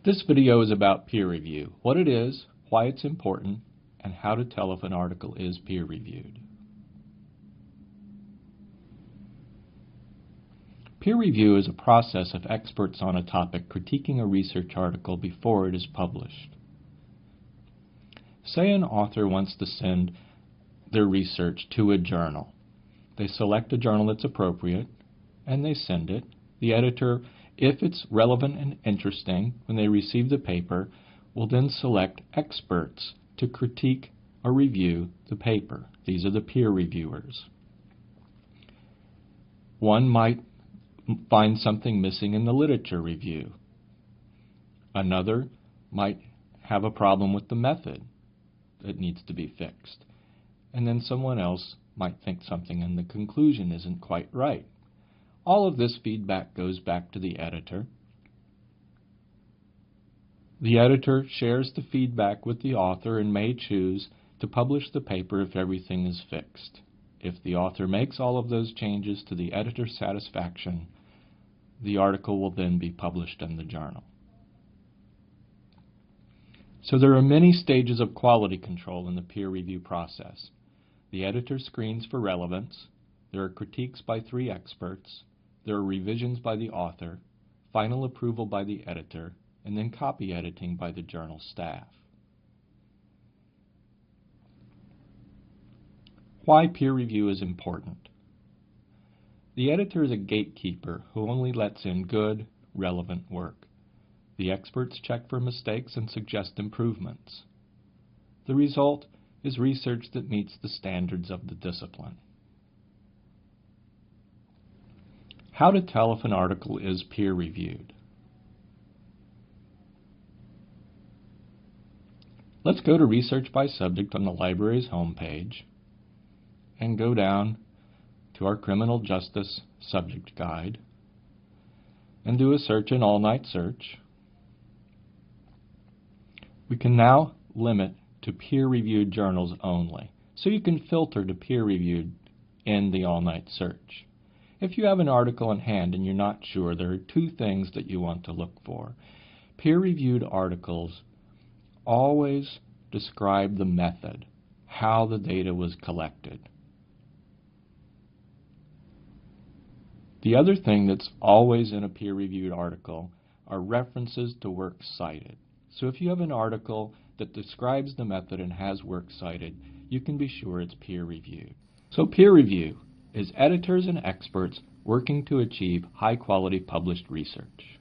This video is about peer review, what it is, why it's important, and how to tell if an article is peer-reviewed. Peer review is a process of experts on a topic critiquing a research article before it is published. Say an author wants to send their research to a journal. They select a journal that's appropriate, and they send it. The editor, if it's relevant and interesting, when they receive the paper, will then select experts to critique or review the paper. These are the peer reviewers. One might find something missing in the literature review. Another might have a problem with the method that needs to be fixed. And then someone else might think something in the conclusion isn't quite right. All of this feedback goes back to the editor. The editor shares the feedback with the author and may choose to publish the paper if everything is fixed. If the author makes all of those changes to the editor's satisfaction, the article will then be published in the journal. So there are many stages of quality control in the peer review process. The editor screens for relevance, there are critiques by 3 experts, there are revisions by the author, final approval by the editor, and then copy editing by the journal staff. Why peer review is important. The editor is a gatekeeper who only lets in good, relevant work. The experts check for mistakes and suggest improvements. The result is research that meets the standards of the discipline. How to tell if an article is peer-reviewed. Let's go to Research by Subject on the library's homepage and go down to our Criminal Justice Subject Guide and do a search in All-Night Search. We can now limit to peer-reviewed journals only, so you can filter to peer-reviewed in the All-Night Search. If you have an article in hand and you're not sure, there are 2 things that you want to look for. Peer-reviewed articles always describe the method, how the data was collected. The other thing that's always in a peer-reviewed article are references to work cited. So if you have an article that describes the method and has work cited, you can be sure it's peer-reviewed. So peer review is editors and experts working to achieve high-quality published research.